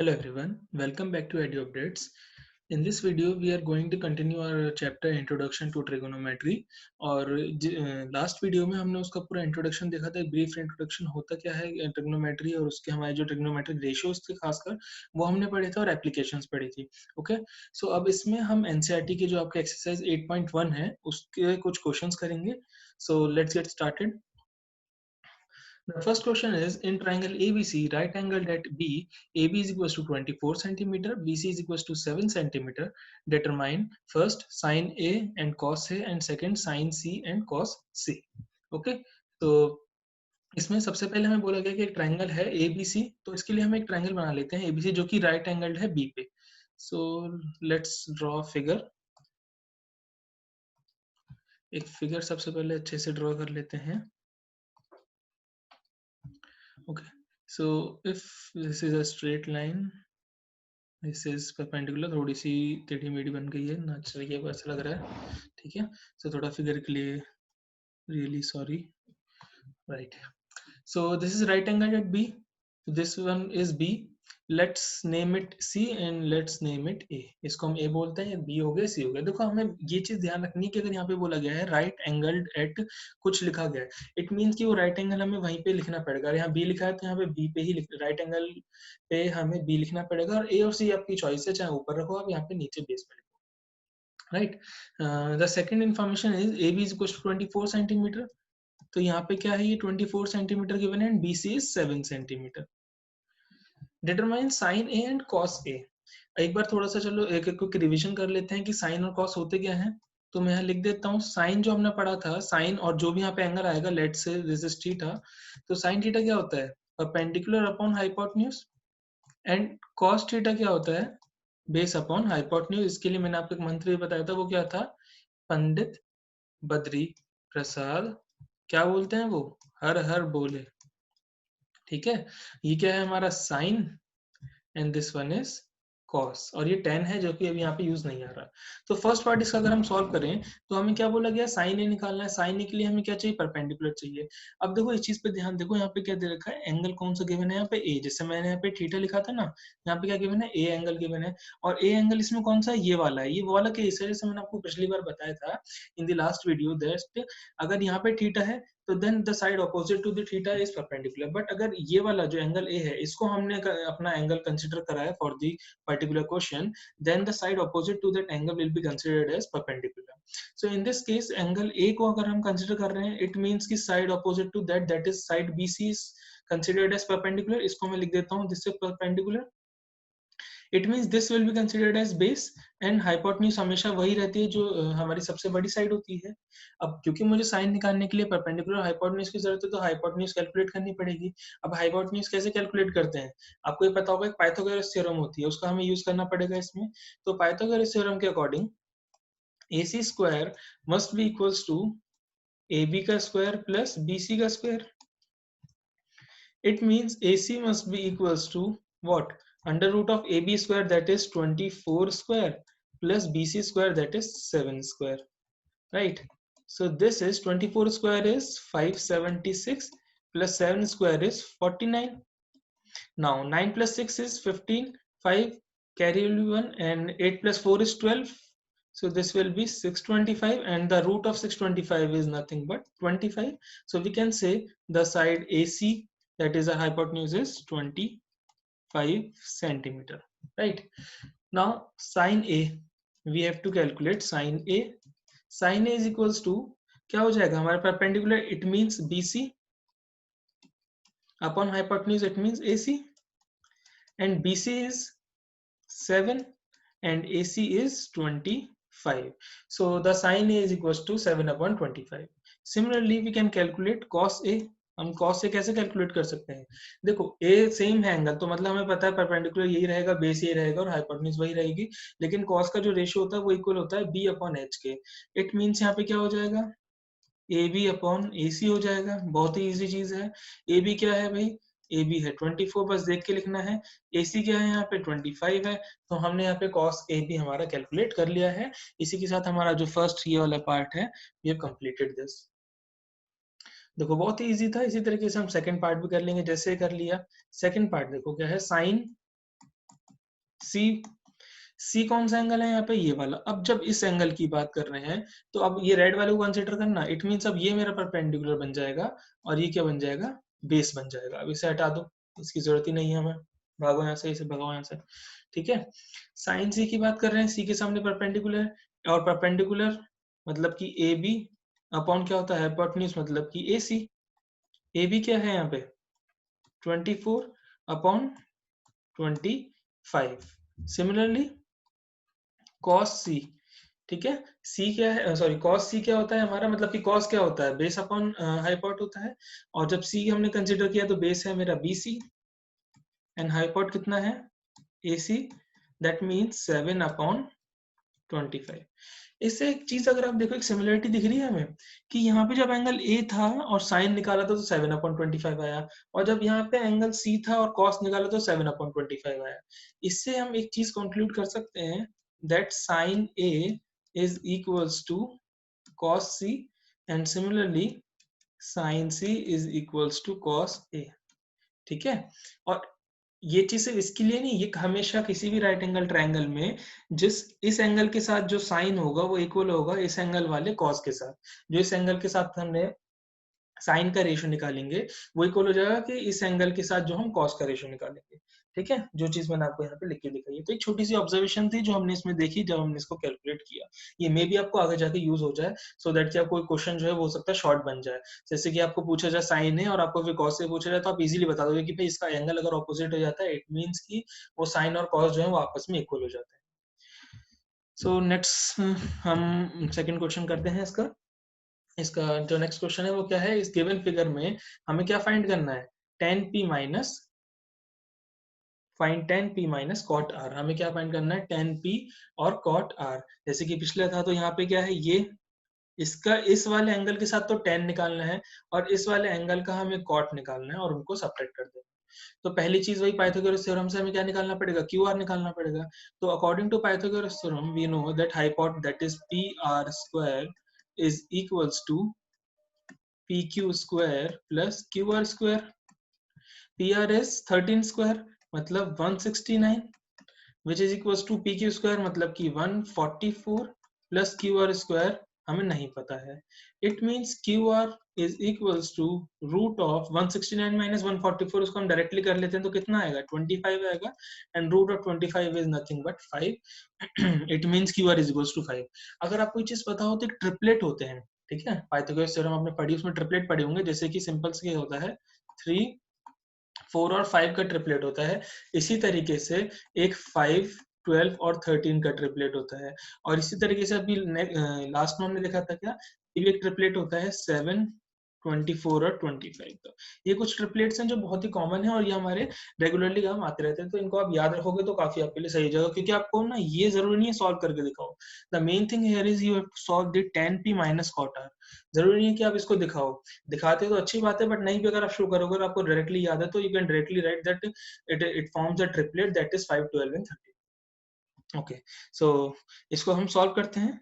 Hello everyone, welcome back to Edu Updates. In this video, we are going to continue our chapter Introduction to Trigonometry. और last video में हमने उसका पूरा introduction देखा था, brief introduction होता क्या है ट्रिग्नोमेट्री और उसके हमारे जो ट्रिग्नोमेट्रिक रेशियोज थे खासकर वो हमने पढ़े थे और एप्लीकेशंस पढ़ी थी. ओके, सो अब इसमें हम एनसीईआरटी की जो आपका एक्सरसाइज 8.1 है उसके कुछ क्वेश्चंस करेंगे. So let's get started. The first question is, in triangle ABC, right angled at B, AB is equals to 24 centimeter, BC is equals to 7 centimeter. Determine first sin A and cos A and second sin C and cos C. Okay, तो इसमें सबसे पहले हमें बोला गया कि एक triangle है ABC, तो इसके लिए हम एक ट्रायंगल बना लेते हैं ABC जो कि राइट एंगल्ड है B पे. So let's draw figure. एक फिगर सबसे पहले अच्छे से ड्रॉ कर लेते हैं. Okay, so if this is a straight line, this is perpendicular, थोड़ी सी टेढ़ी मेढ़ी बन गई है, ना चाहिए वो ऐसा लग रहा है. ठीक है, so थोड़ा फिगर के लिए really sorry. Right, so this is right angle at B, this one is B. Let's name it C and let's name it A. इसको हम A बोलते हैं, B हो गया, C हो गया. देखो हमें ये चीज ध्यान रखनी है कि अगर यहाँ पे बोला गया है राइट एंगल्ड एट कुछ लिखा गया है, इट मीन्स कि वो राइट एंगल हमें वहीं पे लिखना पड़ेगा. अगर यहाँ B लिखा है तो यहाँ पे B पे ही राइट एंगल पे हमें B लिखना पड़ेगा. और A और C आपकी चॉइस है, चाहे ऊपर रखो आप, यहाँ पे नीचे बेस पे लिखो. Right, the second information is AB is equal to 24 centimetre. तो यहाँ पे क्या है, ये 24 सेंटीमीटर गिवन है and BC is 7 centimetre. Determine sine A and cos A. एक बार थोड़ा सा चलो एक क्विक रिवीजन कर लेते हैं कि साइन और कॉस होते क्या हैं. तो मैं यहाँ लिख देता हूँ, साइन जो हमने पढ़ा था, साइन और जो भी यहाँ पे एंगल आएगा, लेट से दिस इज थीटा. तो साइन थीटा क्या होता है, perpendicular upon hypotenuse. And cos theta क्या होता है, बेस अपॉन हाइपोटेन्यूज. इसके लिए मैंने आपको एक मंत्र भी बताया था, वो क्या था, पंडित बद्री प्रसाद क्या बोलते हैं वो, हर हर बोले. ठीक है, ये क्या है हमारा sine and this one is cos, और ये tan है जो कि अभी यहाँ पे यूज नहीं आ रहा. तो फर्स्ट पार्ट इसका अगर हम सॉल्व करें तो हमें क्या बोला गया, साइन ए निकालना है. साइन ए के लिए हमें क्या चाहिए, परपेंडिकुलर चाहिए. अब देखो इस चीज पे ध्यान देखो, यहाँ पे क्या दे रखा है, एंगल कौन सा गिवन है, यहाँ पे ए. जैसे मैंने यहाँ पे थीटा लिखा था ना, यहाँ पे क्या गिवन है, ए एंगल गिवन है. और ए एंगल इसमें कौन सा है, ये वाला है. ये वाला केस है, जैसे मैंने आपको पिछली बार बताया था in the last video, that अगर यहाँ पे थीटा है तो then the side opposite to the theta is perpendicular. But अगर ये वाला जो एंगल ए है इसको हमने अपना एंगल कंसिडर करा है for the particular question, then the side opposite to that angle will be considered as perpendicular. So in this case angle A को अगर हम consider कर रहे हैं, it means कि side opposite to that is side BC is considered as perpendicular. इसको मैं लिख देता हूँ, this is perpendicular. It means this will be considered as base and hypotenuse हमेशा वही रहती है जो हमारी सबसे बड़ी साइड होती है. अब क्योंकि मुझे साइन निकालने के लिए परपेंडिकुलर हाइपोटेन्यूज की जरूरत है, तो हाइपोटेन्यूज कैलकुलेट करनी पड़ेगी. अब हाइपोटेन्यूज कैसे कैलकुलेट करते हैं, आपको ये पता होगा, एक पाइथागोरस थ्योरम होती है, उसका हमें यूज करना पड़ेगा इसमें. तो पाइथागोरस थ्योरम के according AC square must be equals to AB का स्क्वायर प्लस BC का square. It means AC must be equals to what? Under root of AB square, that is 24 square, plus BC square, that is 7 square. Right? So this is 24 square is 576 plus 7 square is 49. Now 9 plus 6 is 15, 5 carry only 1, and 8 plus 4 is 12. So this will be 625, and the root of 625 is nothing but 25. So we can say the side AC, that is a hypotenuse, is 25 centimeter. Right? Now sin A, we have to calculate sin A. Sin A is equals to क्या हो जाएगा हमारा, perpendicular, it means BC upon hypotenuse, it means AC, and BC is 7 and AC is 25. So the sin A is equals to 7 upon 25. Similarly we can calculate cos A. हम cos A कैसे calculate कर सकते हैं, देखो A same है angle, तो मतलब हमें पता है परपेंडिकुलर यही रहेगा, बेस यही रहेगा और हाइपोटेन्यूज वही रहेगी. लेकिन cos का जो रेशियो होता है वो इक्वल होता है B अपॉन H के. इट मीन्स यहाँ पे क्या हो जाएगा, AB अपॉन AC हो जाएगा. बहुत ही इजी चीज है. AB क्या है भाई, AB है 24, बस देख के लिखना है. AC क्या है यहाँ पे, 25 है. तो हमने यहाँ पे cos AB हमारा कैलकुलेट कर लिया है. इसी के साथ हमारा जो फर्स्ट ये वाला पार्ट है, we have completed this. देखो बहुत ही इजी था. इसी तरीके से हम सेकंड पार्ट भी कर लेंगे, जैसे कर लिया. सेकंड पार्ट देखो क्या है, साइन सी कौन सा एंगल है यहाँ पे, ये वाला। अब जब इस एंगल की बात कर रहे हैं तो अब ये रेड वाले को कंसीडर करना, इट मींस अब ये मेरा परपेंडिकुलर बन जाएगा और ये क्या बन जाएगा, बेस बन जाएगा। अब इसे हटा दो, इसकी जरूरत ही नहीं है हमें, भागो यहाँ से, इसे भगाओ यहाँ से, ठीक है। साइन सी की बात कर रहे हैं, सी के सामने परपेंडिकुलर, और परपेंडिकुलर मतलब कि ए बी अपॉन क्या होता है, हाइपोटेन्यूज मतलब कि ए सी। ए बी क्या है यहाँ पे 24 अपॉन 25। सिमिलरली कॉस सी, ठीक है, सी क्या है, सॉरी कॉस सी क्या होता है हमारा, मतलब कि कॉस क्या होता है, बेस अपॉन हाइपोट होता है। और जब सी हमने कंसीडर किया तो बेस है मेरा बी सी एंड हाइपोट कितना है ए सी, दैट मीन्स 7 अपॉन 25। इससे एक चीज अगर आप देखो, एक सिमिलरिटी दिख रही है हमें कि यहाँ पे जब एंगल ए था और साइन निकाला था तो 7 अपॉन 25 आया, और जब यहाँ पे एंगल सी था और कॉस निकाला तो 7 अपॉन 25 आया। इससे हम एक चीज कंक्लूड कर सकते हैं that sin A is equals to cos C and similarly sin C is equals to cos A, ठीक है। और ये चीज सिर्फ इसके लिए नहीं, ये हमेशा किसी भी राइट एंगल ट्रायंगल में जिस इस एंगल के साथ जो साइन होगा वो इक्वल होगा इस एंगल वाले कॉस के साथ, जो इस एंगल के साथ हमने साइन का रेशियो निकालेंगे वो इक्वल हो जाएगा कि इस एंगल के साथ जो हम कॉस का रेशियो निकालेंगे, ठीक है। जो चीज मैंने आपको यहाँ पे लिख के दिखाई है, तो एक छोटी सी ऑब्जर्वेशन थी जो हमने इसमें देखी जब हमने इसको कैलकुलेट किया। ये मे भी आपको आगे जाके यूज हो जाए, सो दैट कि आपको कोई क्वेश्चन जो है वो हो सकता है शॉर्ट बन जाए। जैसे कि आपको पूछा जाए साइन है और आपको फिर कॉस से पूछा जाए तो आप इजीली बता दोगे कि भाई इसका एंगल अगर ऑपोजिट हो जाता है इट मीन्स कि वो साइन और कॉस जो है वो आपस में इक्वल हो जाते हैं। सो नेक्स्ट हम सेकंड क्वेश्चन करते हैं इसका। इसका जो नेक्स्ट क्वेश्चन है वो क्या है, इस गिवन फिगर में हमें क्या फाइंड करना है, tan p minus find tan p minus cot r। हमें क्या फाइंड करना है, tan p और cot r। जैसे कि पिछले था तो यहाँ पे क्या है, ये इसका इस वाले एंगल के साथ तो tan निकालना है और इस वाले एंगल का हमें cot निकालना है और उनको सब्ट्रैक्ट कर देना है। तो पहली चीज वही पाइथागोरस थ्योरम से हमें क्या निकालना पड़ेगा, क्यू आर निकालना पड़ेगा। तो according to Pythagoras theorem we know that hypot that is P R square is equals to PQ square plus QR square। PR is 13 square मतलब 169 which is equals to PQ square मतलब कि 144 plus QR square हमें नहीं पता है। It means QR is equals to root of 169 minus 144। उसको हम directly कर लेते हैं तो कितना आएगा 25 आएगा and root of 25 is nothing but 5। It means QR is equals to 5। अगर आपको ये चीज पता हो तो एक ट्रिपलेट होते हैं, ठीक है, पाइथागोरस थ्योरम आपने पढ़ी, उसमें ट्रिपलेट पढ़े होंगे। जैसे कि सिंपल से होता है 3 4 और 5 का ट्रिपलेट होता है, इसी तरीके से एक 5 12 और 13 का ट्रिपलेट होता है। और इसी तरीके से अभी लास्ट में हमने देखा था क्या, ये एक ट्रिपलेट होता है 7 24 और 25 का। ये कुछ ट्रिपलेट्स हैं जो बहुत ही कॉमन है और ये हमारे रेगुलरली काम आते रहते हैं, तो इनको आप याद रखोगे तो काफी आपके लिए सही जगह, क्योंकि आपको ना ये जरूरी नहीं है सॉल्व करके दिखाओ। The main thing here is you have to solve the tan p minus cot r। जरूरी नहीं है कि आप इसको दिखाओ, दिखाते तो अच्छी बात है बट नहीं भी अगर आप शो करोगे और आपको डायरेक्टली याद है तो you can directly write that it forms a triplet that is 5 12 and 13। Okay, so इसको हम सॉल्व करते हैं।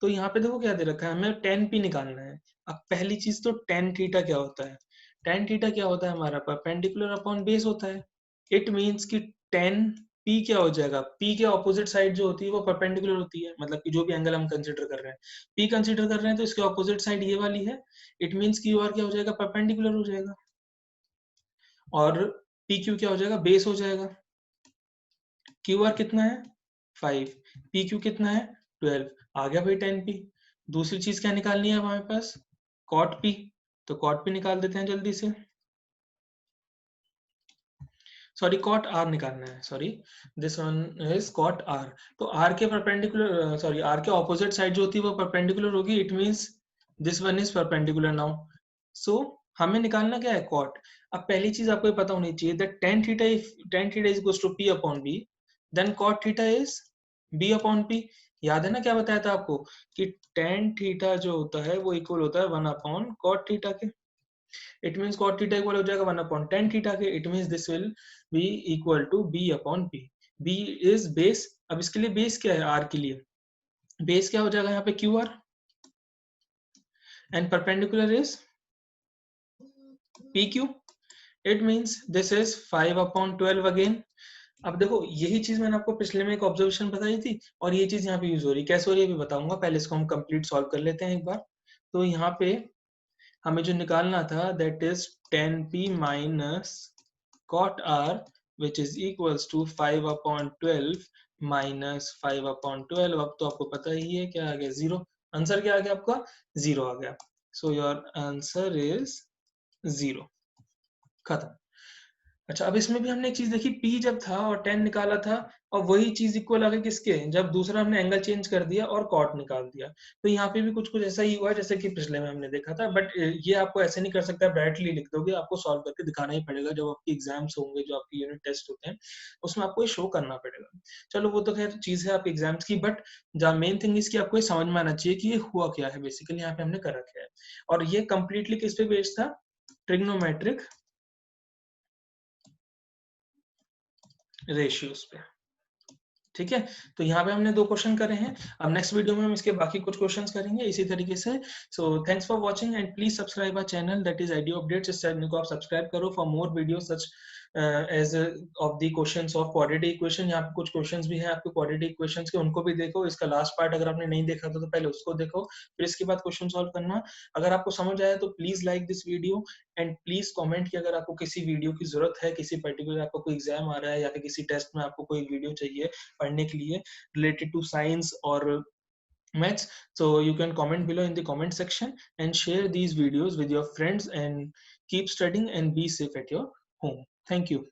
तो यहाँ पे देखो क्या दे रखा है, हमें tan p निकालना है। अब पहली चीज तो tan थीटा क्या होता है, tan थीटा क्या होता है हमारा परपेंडिकुलर अपॉन बेस होता है। इट मींस कि tan p क्या हो जाएगा, p के ऑपोजिट साइड जो होती है वो परपेंडिकुलर होती है, मतलब कि जो भी एंगल हम कंसीडर कर रहे हैं, p कंसीडर कर रहे हैं तो इसके ऑपोजिट साइड ये वाली है। इट मींस कि r क्या हो जाएगा, परपेंडिकुलर हो जाएगा, और pq क्या हो जाएगा, बेस हो जाएगा। QR कितना है 5, PQ कितना है 12, आ गया भाई 10P। दूसरी चीज क्या निकालनी है हमारे पास, cot P। तो cot P निकाल देते हैं जल्दी से, सॉरी cot R निकालना है, sorry this one is cot R। तो R के परपेंडिकुलर, सॉरी R के ऑपोजिट साइड जो होती है वो परपेंडिकुलर होगी, it means this one is perpendicular now. So हमें निकालना क्या है cot। अब पहली चीज आपको ये पता होनी चाहिए that tan theta is equals to P upon B, then cot theta is b upon p। याद है ना क्या बताया था आपको कि tan थीटा जो होता है वो इक्वल होता है 1 अपॉन cot थीटा के। It means cot theta equal हो जाएगा 1 अपॉन tan थीटा के। It means this will be equal to b upon p। b is base. अब इसके लिए बेस क्या है, r के लिए बेस क्या हो जाएगा यहाँ पे qr, and perpendicular is pq। It means this is 5 upon 12 again। अब देखो यही चीज मैंने आपको पिछले में एक ऑब्जर्वेशन बताई थी और ये चीज यहाँ पे यूज हो रही है। कैसे हो रही है अभी बताऊंगा, पहले इसको हम कंप्लीट सॉल्व कर लेते हैं एक बार। तो यहाँ पे हमें जो निकालना था that is 10p minus cot r which is equals to 5/12 minus 5/12। अब तो आपको पता ही है क्या आ गया, जीरो। आंसर क्या आ गया आपका, जीरो आ गया। So your answer is zero. खत्म। अच्छा, अब इसमें भी हमने एक चीज देखी, P जब था और 10 निकाला था और वही चीज इक्वल आ गई किसके, जब दूसरा हमने एंगल चेंज कर दिया और कॉट निकाल दिया। तो यहाँ पे भी कुछ कुछ ऐसा ही हुआ जैसे कि पिछले में हमने देखा था। बट ये आपको ऐसे नहीं कर सकता डायरेक्टली लिख दोगे, आपको सॉल्व करके दिखाना ही पड़ेगा। जब आपके एग्जाम्स होंगे, जो आपके यूनिट टेस्ट होते हैं, उसमें आपको ये शो करना पड़ेगा। चलो वो तो खैर चीज है आपके एग्जाम्स की, बट जहाँ मेन थिंग इसकी आपको ये समझ में आना चाहिए कि ये हुआ क्या है बेसिकली, यहाँ पे हमने कर रखा है। और ये कंप्लीटली किस पे बेस्ड था, ट्रिग्नोमेट्रिक रेशियोज पे। ठीक है, तो यहाँ पे हमने 2 क्वेश्चन करे हैं। अब नेक्स्ट वीडियो में हम इसके बाकी कुछ क्वेश्चंस करेंगे इसी तरीके से। So thanks for watching and please subscribe our channel that is ID updates. इस चैनल को आप सब्सक्राइब करो for more video such as of the questions of quadratic equation. यहाँ पे कुछ क्वेश्चंस भी हैं आपके क्वाड्रेटिक इक्वेशंस के, उनको भी देखो। इसका लास्ट पार्ट अगर आपने नहीं देखा था तो पहले उसको देखो, फिर इसके बाद क्वेश्चन सॉल्व करना। अगर आपको समझ आया तो please like this video and please comment कि अगर आपको किसी वीडियो की जरूरत है, किसी पर्टिकुलर आपको कोई एग्जाम आ रहा है या फिर किसी टेस्ट में आपको कोई वीडियो चाहिए पढ़ने के लिए related to science or maths. So you can comment below in the comment section and share these videos with your friends and keep studying and be safe at your home. Thank you.